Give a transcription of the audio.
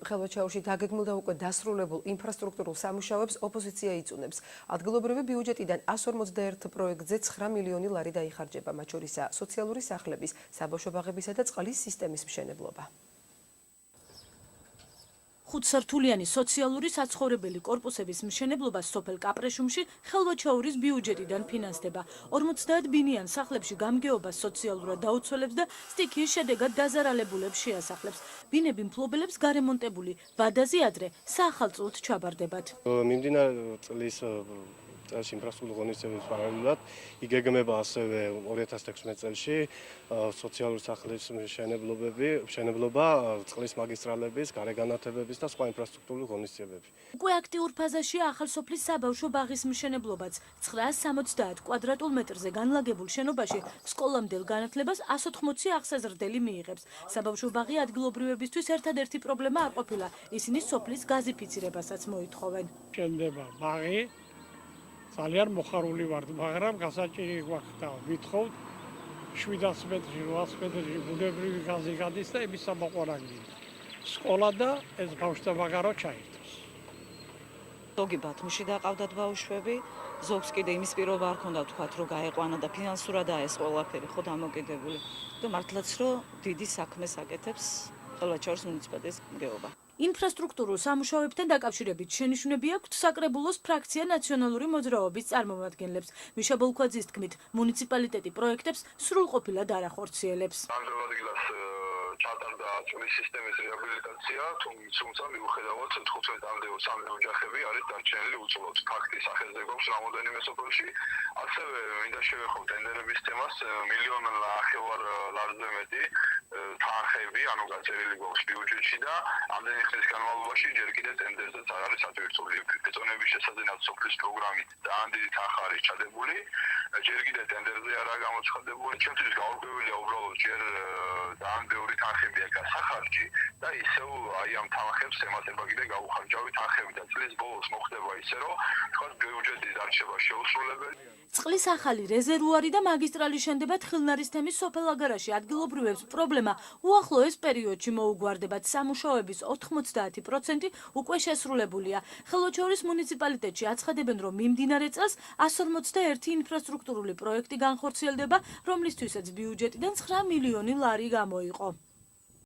ხელვაჩაურში დაგეგმილ და უკვე დასრულებულ ინფრასტრუქტურულ სამუშაოებს ოპოზიცია იწუნებს. ადგილობრივი ბიუჯეტიდან 151 პროექტზე 9 მილიონი ლარი დაიხარჯება, მათ შორისაა სოციალური სახლების, საბავშვო ბაღებისა და წყლის სისტემის მშენებლობა. ხუთსართულიანი სოციალური საცხოვრებელი კორპუსების მშენებლობა სოფელ კაპრეშუმში ხელვაჩაურის ბიუჯეტიდან ფინანსდება. 50 ბინიან სახლებში გამგეობას სოციალურად დაუცველებს და სტიქიის შედეგად დაზარალებულებს შეასახლებს. ბინები მფლობელებს გარემონტებული ვადაზე ადრე საახალწლოდ ჩაბარდებათ. მიმდინარე წლის წელს ინფრასტრუქტურის ღონისძიების პარალელურად იგეგმება ასევე 2016 წელში სოციალური სახლის მშენებლობა, წყლის მაგისტრალების, გარეგანათებების და სხვა ინფრასტრუქტურული ღონისძიებები. უკვე აქტიურ ფაზაშია ახალ სოფლის საბავშვო ბაღის მშენებლობაც. 970 კვადრატულ მეტრზე განლაგებულ შენობაში სკოლამდელ განათლებას 180 აღსაზრდელი მიიღებს. საბავშვო ბაღი ადგილობრივებისთვის ერთადერთი პრობლემა არ ყოფილა. ისინი სოფლის გაზიფიცირებასაც მოითხოვენ. შენდება ბაღი ძალიან მოხარული ვარ, მაგრამ გასაჭირი გვაქვს და ვითხოვთ 700 მეტრში, 800 მეტრში ბუნებრივი გაზი გადის და იმის ამოყვანაგია. სკოლა და ეს ბავშვთა ბაღარო ჩაირთოს. ზოგი ბათუმში დაყავდათ ბავშვები, ზოგს კიდე იმის პირობა არ ქონდა თქვათ, რომ გაეყვანა და ფინანსურადაა ეს ყველაფერი ხო დამოკიდებული. და მართლაც რომ დიდი საქმეს აკეთებს ხელვაჩაურის მუნიციპალიტეტის გეობა. ინფრასტრუქტურულ სამუშაოებთან დაკავშირებით შენიშვნები აქვთ საკრებულოს ფრაქცია ნაციონალური მოძრაობის წარმომადგენლებს. მიშა ბოლქვაძის თქმით, მუნიციპალიტეტი პროექტებს სრულყოფილად არ ახორციელებს. ჩატარდა წყლის სისტემის რეაბილიტაცია, თუმცა მიუხედავად 15-მდე ოჯახები არის დარჩენილი უწოლოდ. ფაქტის სახელზე გვაქვს რამოდენიმე სოფელში. ასევე მინდა შევეხო ტენდერების თემას, 1,5 ლარზე მეტი თანხები, ანუ გაწერილი გვაქვს ბიუჯეტში და ამდენი ხნის განმავლობაში ჯერ კიდევ ტენდერზეც არ არის აწევთული. ბეტონების შესაძენად სოფლის პროგრამით ძალიან დიდი თანხა არის ჩადებული. ჯერ კიდევ ტენდერზე არაა გამოცხადებული. ჩემთვის გაურკვეველია უბრალოდ ჯერ ძალიან ბევრი თანხები აქვს გასახარჯი და ისევ აი ამ თანხებს ემატება კიდე გაუხარჯავი თანხები და წლის ბოლოს მოხდება ისე რომ თქვა ბიუჯეტის დარჩება შეუსრულებელი. წყლის ახალი რეზერვუარი და მაგისტრალი შენდება თხილნარის თემის სოფელ აგარაში. ადგილობრივებს პრობლემა უახლოეს პერიოდში მოუგვარდებათ. სამუშაოების 90% უკვე შესრულებულია. ხელვაჩაურის მუნიციპალიტეტში აცხადებენ, რომ მიმდინარე წელს 151 ინფრასტრუქტურული პროექტი განხორციელდება, რომლისთვისაც ბიუჯეტიდან 9 მილიონი ლარი გამოიყო.